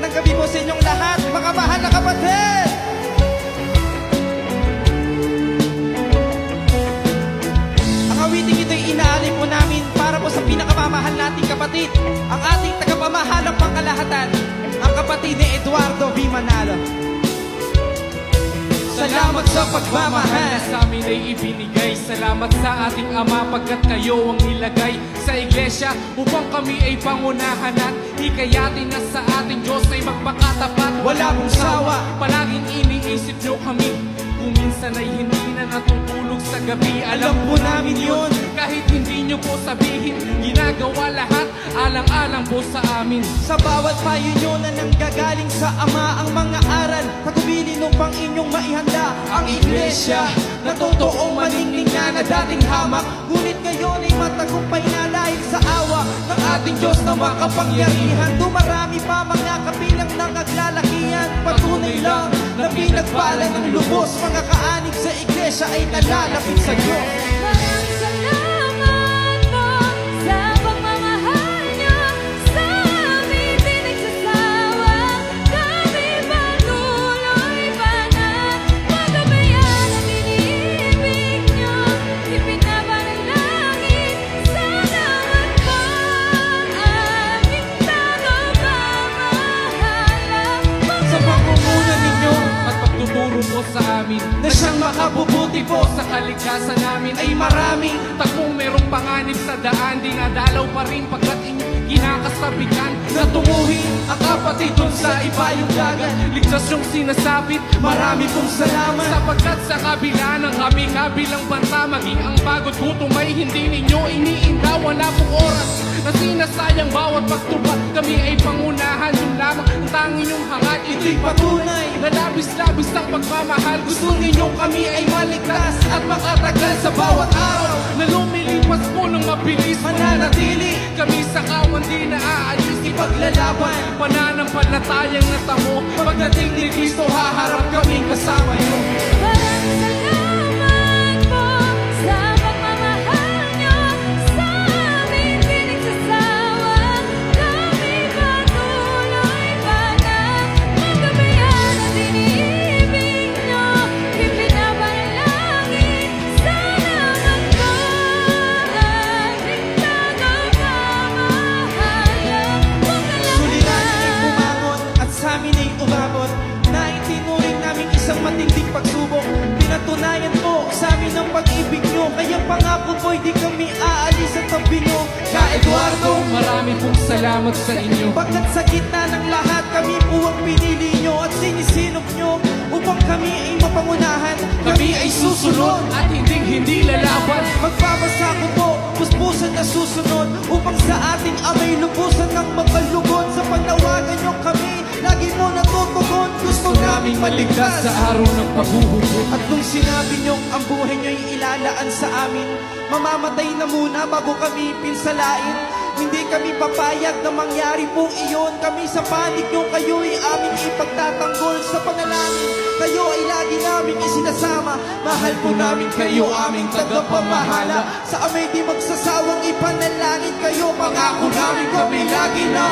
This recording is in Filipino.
magandang gabi po sa inyong lahat, mga mahal na kapatid! Ang awiting ito'y inaali po namin para po sa pinakamamahal nating kapatid, ang ating tagapamahalang pangkalahatan, ang kapatid ni Eduardo V. Manalo. Salamat sa pagmamahal sa amin ay ibinigay. Salamat sa ating Ama pagkat kayo ang nilagay sa iglesia upang kami ay pangunahan at hikayatin na sa ating Diyos ay magpakatapat. Wala mong sawa, palaging iniisip nyo kami kung minsan ay hindi na natutulog sa gabi. alam po namin yun. Kahit hindi nyo po sabihin, ginagawa lahat alang-alang po sa amin. Sa bawat payo nyo na nanggagaling sa Ama ang mga aral, patubilin upang inyong maihanda ang iglesia na totoong maningning na dating hamak. Ngunit ngayon ay matagumpay na dahil sa awa ng ating Diyos na makapangyarihan. Dumarami pa mga kabilang ng naglalakihan, patunay lang na pinagpala ng lubos. Mga kaanig sa iglesia ay nalalapit sa Diyos. Maraming salamat po sa pagmamahal niyo sa amin pinagsasawa. Kami patuloy pa na magabayan ang iniibig niyo. Ipinapanalangin salamat po aming tagapamahala. Sa pangunguna ninyo At pagtuturo mo sa amin na siyang makabubuti po sa kalikasan namin ay maraming takbong merong panganib sa daan, dinadalaw pa rin pagkat inyong kinakasabikan na tunguhin ang kapatid dun sa ibayong dagat. Ligtas yung sinasabit, marami pong salamat. sapagkat sa kabila ng kami kabilang banta, maging ang pagod gutom ay hindi ninyo iniinda. Wala pong oras na sinasayang bawat pagtubag. Kami ay pangunahan, yun lamang ang tanging yung hangad. Ito'y Patunay na labis-labis ang pagmamahal. Gusto ninyong kami ay maligtas at makatagal sa bawat araw na lumilipas po ng mabilis. mananatili, Kami sa kawan di na aalis, ipaglalaban. pananampalatayang natamo. Pagdating ni Kristo haharap kaming kasama niyo. Maraming salamat po sa pagmamahal niyo sa amin pinagsasawa. Kami patuloy pa na magabayan ang iniibig niyo. Ipinapanalangin salamat po aming tagapamahala. Suliranin ay bumangon at sa amin ay umabot, na itinuring namin isang matinding pagsubok. Pinatunayan po sa amin ang pag-ibig nyo, kaya pangako po'y di kami aalis sa tabi nyo. Ka Eduardo, Marami pong salamat sa inyo. pagkat sa gitna ng lahat kami po ang pinili nyo at sinisinop nyo upang kami ay mapangunahan. Kami ay susunod at hindi lalaban. Magpapasa ko po, puspusan na susunod upang sa ating amay lubusan ng makalugod. Sa panawagan nyo kami, lagi mo natutugon. Gusto naming maligtas Sa araw ng paghuhugot, at nung sinabi nyo ang buhay nyo'y ilalaan sa amin, mamamatay na muna bago kami pinsalain. Hindi kami papayag na mangyari po iyon. Kami sa panig nyo, kayo'y aming ipagtatanggol. Sa panalangin, kayo ay lagi naming isinasama. Mahal po namin kayo, aming tagapamahala. Sa amay di magsasawang ipanalangin kayo. Pangako namin kami lagi na